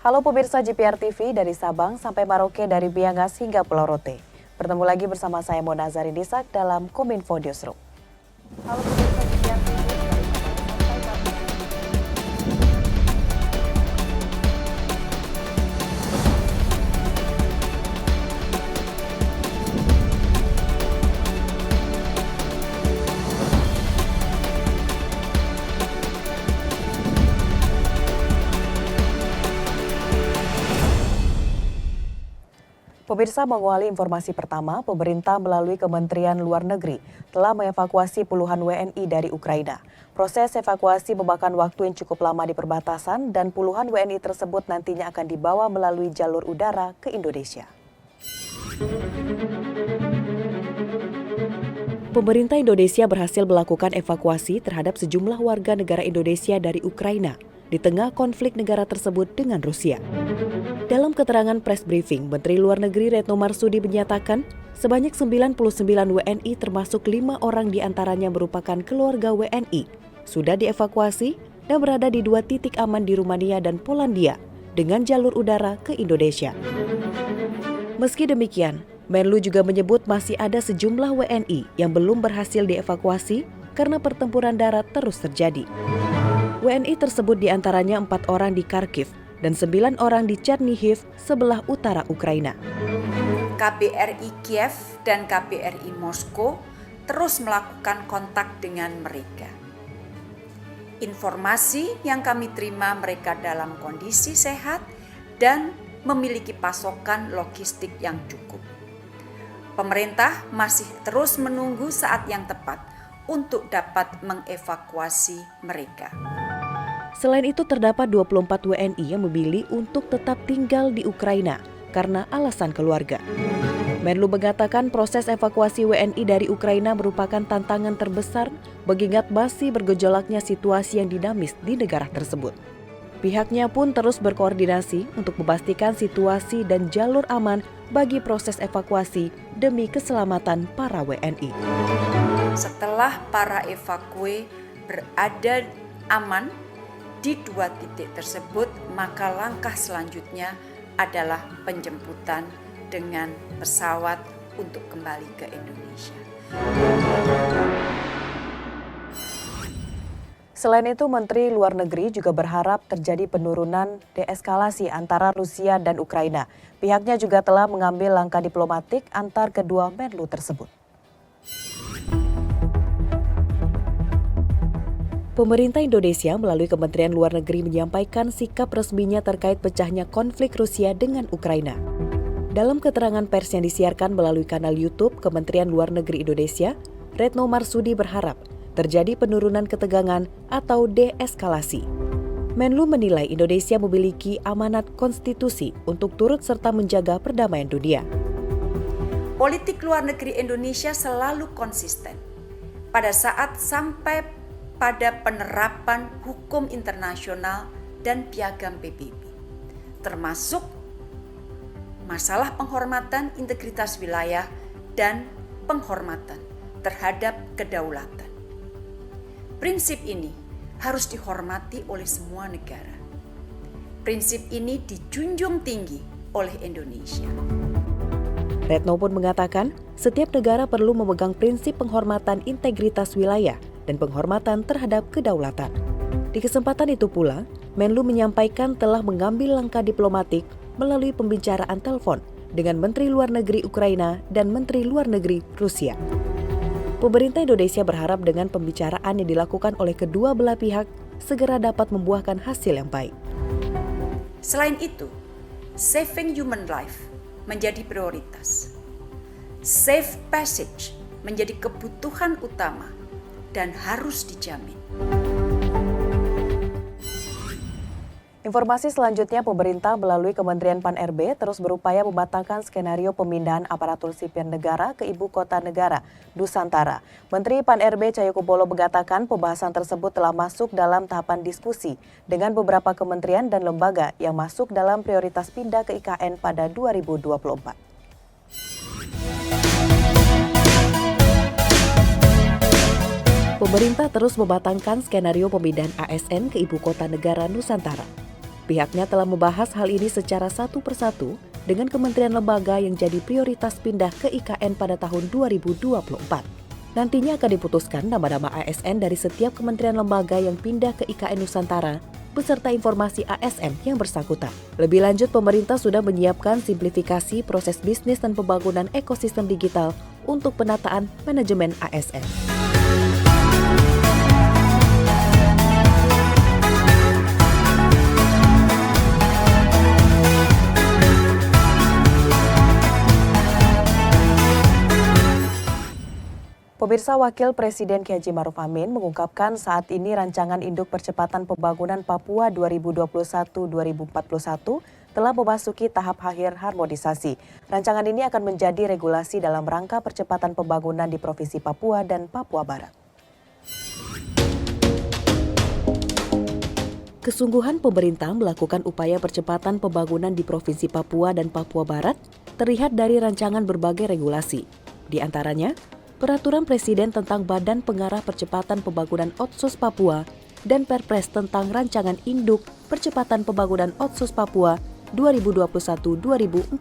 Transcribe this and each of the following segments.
Halo pemirsa GPR TV dari Sabang sampai Merauke, dari Biangas hingga Pulau Rote. Bertemu lagi bersama saya Mona Zarinisak dalam Kominfo Newsroom. Halo pemirsa GPR TV dari Sabang Pemirsa, mengawali informasi pertama, pemerintah melalui Kementerian Luar Negeri telah mengevakuasi puluhan WNI dari Ukraina. Proses evakuasi memakan waktu yang cukup lama di perbatasan dan puluhan WNI tersebut nantinya akan dibawa melalui jalur udara ke Indonesia. Pemerintah Indonesia berhasil melakukan evakuasi terhadap sejumlah warga negara Indonesia dari Ukraina di tengah konflik negara tersebut dengan Rusia. Dalam keterangan press briefing, Menteri Luar Negeri Retno Marsudi menyatakan sebanyak 99 WNI termasuk 5 orang diantaranya merupakan keluarga WNI sudah dievakuasi dan berada di 2 titik aman di Rumania dan Polandia dengan jalur udara ke Indonesia. Meski demikian, Menlu juga menyebut masih ada sejumlah WNI yang belum berhasil dievakuasi karena pertempuran darat terus terjadi. WNI tersebut diantaranya 4 orang di Kharkiv dan 9 orang di Chernihiv sebelah utara Ukraina. KBRI Kiev dan KBRI Moskow terus melakukan kontak dengan mereka. Informasi yang kami terima, mereka dalam kondisi sehat dan memiliki pasokan logistik yang cukup. Pemerintah masih terus menunggu saat yang tepat untuk dapat mengevakuasi mereka. Selain itu, terdapat 24 WNI yang memilih untuk tetap tinggal di Ukraina karena alasan keluarga. Menlu mengatakan proses evakuasi WNI dari Ukraina merupakan tantangan terbesar mengingat masih bergejolaknya situasi yang dinamis di negara tersebut. Pihaknya pun terus berkoordinasi untuk memastikan situasi dan jalur aman bagi proses evakuasi demi keselamatan para WNI. Setelah para evakue berada aman di 2 titik tersebut, maka langkah selanjutnya adalah penjemputan dengan pesawat untuk kembali ke Indonesia. Selain itu, Menteri Luar Negeri juga berharap terjadi penurunan deeskalasi antara Rusia dan Ukraina. Pihaknya juga telah mengambil langkah diplomatik antar kedua Menlu tersebut. Pemerintah Indonesia melalui Kementerian Luar Negeri menyampaikan sikap resminya terkait pecahnya konflik Rusia dengan Ukraina. Dalam keterangan pers yang disiarkan melalui kanal YouTube Kementerian Luar Negeri Indonesia, Retno Marsudi berharap terjadi penurunan ketegangan atau deeskalasi. Menlu menilai Indonesia memiliki amanat konstitusi untuk turut serta menjaga perdamaian dunia. Politik luar negeri Indonesia selalu konsisten pada saat sampai pada penerapan hukum internasional dan piagam PBB, termasuk masalah penghormatan integritas wilayah dan penghormatan terhadap kedaulatan. Prinsip ini harus dihormati oleh semua negara. Prinsip ini dijunjung tinggi oleh Indonesia. Retno pun mengatakan, setiap negara perlu memegang prinsip penghormatan integritas wilayah dan penghormatan terhadap kedaulatan. Di kesempatan itu pula, Menlu menyampaikan telah mengambil langkah diplomatik melalui pembicaraan telepon dengan Menteri Luar Negeri Ukraina dan Menteri Luar Negeri Rusia. Pemerintah Indonesia berharap dengan pembicaraan yang dilakukan oleh kedua belah pihak segera dapat membuahkan hasil yang baik. Selain itu, saving human life menjadi prioritas. Safe passage menjadi kebutuhan utama dan harus dijamin. Informasi selanjutnya, pemerintah melalui Kementerian Pan-RB terus berupaya mematangkan skenario pemindahan aparatur sipil negara ke ibu kota negara, Nusantara. Menteri Pan-RB Cahyokumolo mengatakan pembahasan tersebut telah masuk dalam tahapan diskusi dengan beberapa kementerian dan lembaga yang masuk dalam prioritas pindah ke IKN pada 2024. Pemerintah terus mematangkan skenario pemindahan ASN ke ibu kota negara Nusantara. Pihaknya telah membahas hal ini secara satu persatu dengan kementerian lembaga yang jadi prioritas pindah ke IKN pada tahun 2024. Nantinya akan diputuskan nama-nama ASN dari setiap kementerian lembaga yang pindah ke IKN Nusantara beserta informasi ASN yang bersangkutan. Lebih lanjut, pemerintah sudah menyiapkan simplifikasi proses bisnis dan pembangunan ekosistem digital untuk penataan manajemen ASN. Pemirsa, Wakil Presiden Ki Haji Ma'ruf Amin mengungkapkan saat ini rancangan induk percepatan pembangunan Papua 2021-2041 telah memasuki tahap akhir harmonisasi. Rancangan ini akan menjadi regulasi dalam rangka percepatan pembangunan di Provinsi Papua dan Papua Barat. Kesungguhan pemerintah melakukan upaya percepatan pembangunan di Provinsi Papua dan Papua Barat terlihat dari rancangan berbagai regulasi. Di antaranya, Peraturan Presiden tentang Badan Pengarah Percepatan Pembangunan Otsus Papua dan Perpres tentang Rancangan Induk Percepatan Pembangunan Otsus Papua 2021-2041.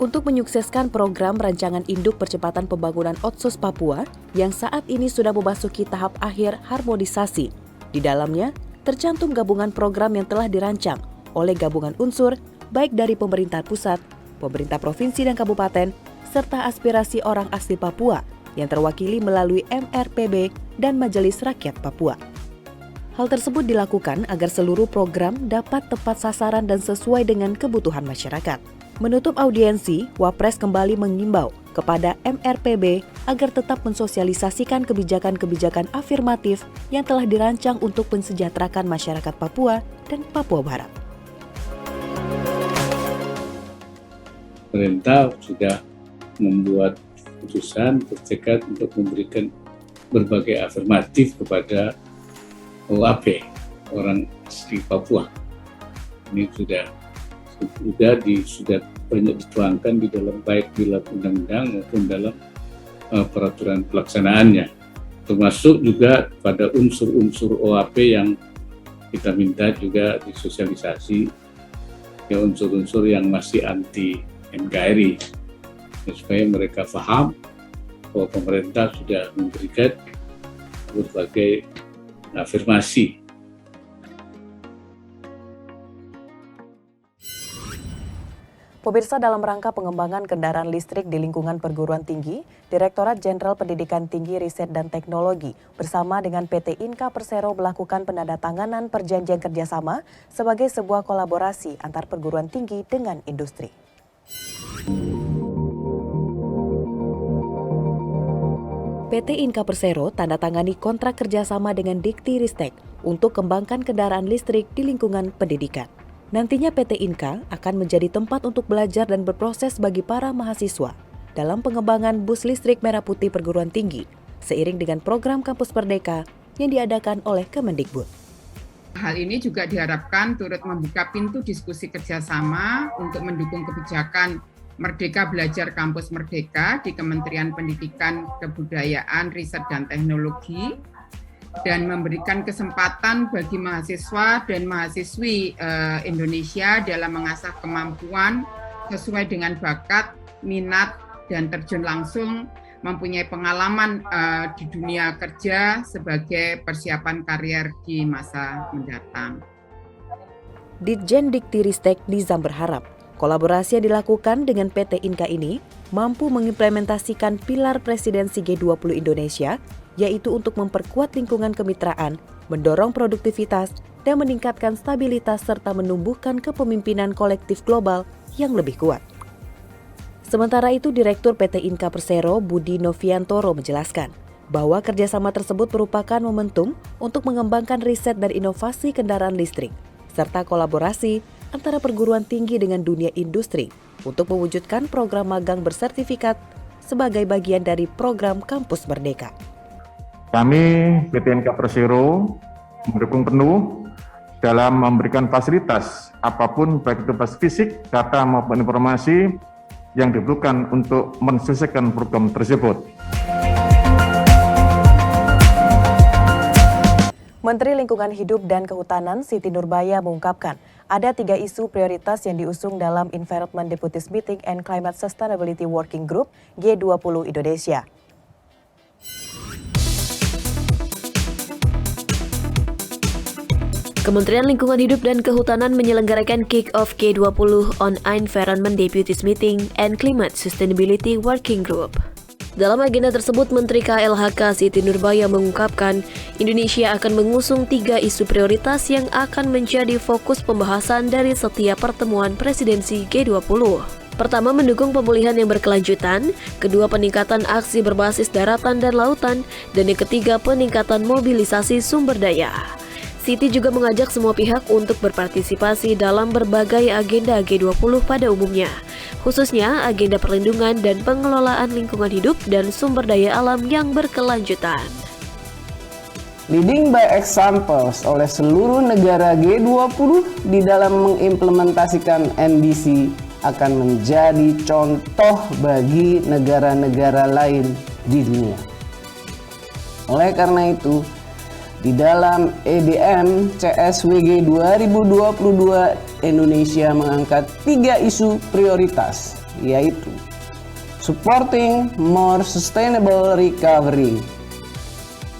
Untuk menyukseskan program Rancangan Induk Percepatan Pembangunan Otsus Papua yang saat ini sudah memasuki tahap akhir harmonisasi, di dalamnya tercantum gabungan program yang telah dirancang oleh gabungan unsur baik dari pemerintah pusat, pemerintah provinsi dan kabupaten, serta aspirasi orang asli Papua yang terwakili melalui MRPB dan Majelis Rakyat Papua. Hal tersebut dilakukan agar seluruh program dapat tepat sasaran dan sesuai dengan kebutuhan masyarakat. Menutup audiensi, Wapres kembali mengimbau kepada MRPB agar tetap mensosialisasikan kebijakan-kebijakan afirmatif yang telah dirancang untuk mensejahterakan masyarakat Papua dan Papua Barat. Pemerintah sudah membuat keputusan bertekad untuk memberikan berbagai afirmatif kepada OAP, orang asli Papua. Ini sudah banyak dituangkan di dalam baik di dalam undang-undang maupun dalam peraturan pelaksanaannya. Termasuk juga pada unsur-unsur OAP yang kita minta juga disosialisasi ya unsur-unsur yang masih anti NKRI. Supaya mereka paham bahwa pemerintah sudah memberikan berbagai afirmasi. Pemirsa, dalam rangka pengembangan kendaraan listrik di lingkungan perguruan tinggi, Direktorat Jenderal Pendidikan Tinggi, Riset dan Teknologi bersama dengan PT Inka Persero melakukan penandatanganan perjanjian kerjasama sebagai sebuah kolaborasi antar perguruan tinggi dengan industri. PT Inka Persero tanda tangani kontrak kerjasama dengan Dikti Ristek untuk kembangkan kendaraan listrik di lingkungan pendidikan. Nantinya PT Inka akan menjadi tempat untuk belajar dan berproses bagi para mahasiswa dalam pengembangan bus listrik merah putih perguruan tinggi, seiring dengan program Kampus Merdeka yang diadakan oleh Kemendikbud. Hal ini juga diharapkan turut membuka pintu diskusi kerjasama untuk mendukung kebijakan Merdeka Belajar Kampus Merdeka di Kementerian Pendidikan, Kebudayaan, Riset, dan Teknologi, dan memberikan kesempatan bagi mahasiswa dan mahasiswi Indonesia dalam mengasah kemampuan sesuai dengan bakat, minat, dan terjun langsung mempunyai pengalaman di dunia kerja sebagai persiapan karier di masa mendatang. Ditjen Dikti Ristek Nizam berharap kolaborasi yang dilakukan dengan PT Inka ini mampu mengimplementasikan pilar presidensi G20 Indonesia, yaitu untuk memperkuat lingkungan kemitraan, mendorong produktivitas, dan meningkatkan stabilitas serta menumbuhkan kepemimpinan kolektif global yang lebih kuat. Sementara itu, Direktur PT Inka Persero Budi Noviantoro menjelaskan bahwa kerjasama tersebut merupakan momentum untuk mengembangkan riset dan inovasi kendaraan listrik, serta kolaborasi antara perguruan tinggi dengan dunia industri untuk mewujudkan program magang bersertifikat sebagai bagian dari program Kampus Merdeka. Kami PT Inka Persero mendukung penuh dalam memberikan fasilitas apapun, baik itu fisik, data maupun informasi yang diperlukan untuk mensukseskan program tersebut. Menteri Lingkungan Hidup dan Kehutanan Siti Nurbaya mengungkapkan ada 3 isu prioritas yang diusung dalam Environment Deputies Meeting and Climate Sustainability Working Group G20 Indonesia. Kementerian Lingkungan Hidup dan Kehutanan menyelenggarakan Kick-Off G20 on Environment Deputies Meeting and Climate Sustainability Working Group. Dalam agenda tersebut, Menteri KLHK Siti Nurbaya mengungkapkan Indonesia akan mengusung 3 isu prioritas yang akan menjadi fokus pembahasan dari setiap pertemuan presidensi G20. Pertama, mendukung pemulihan yang berkelanjutan, kedua, peningkatan aksi berbasis daratan dan lautan, dan yang ketiga, peningkatan mobilisasi sumber daya. Siti juga mengajak semua pihak untuk berpartisipasi dalam berbagai agenda G20 pada umumnya, khususnya agenda perlindungan dan pengelolaan lingkungan hidup dan sumber daya alam yang berkelanjutan. Leading by examples oleh seluruh negara G20 di dalam mengimplementasikan NDC akan menjadi contoh bagi negara-negara lain di dunia. Oleh karena itu, di dalam EDM CSWG 2022, Indonesia mengangkat 3 isu prioritas, yaitu supporting more sustainable recovery,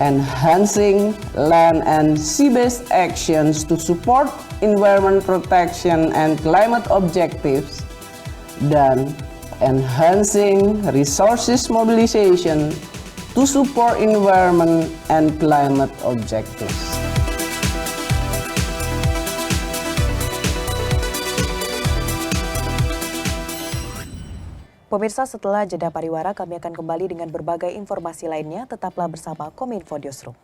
enhancing land and sea-based actions to support environment protection and climate objectives, dan enhancing resources mobilization to support environment and climate objectives. Pemirsa, setelah jeda pariwara kami akan kembali dengan berbagai informasi lainnya. Tetaplah bersama Kominfo Newsroom.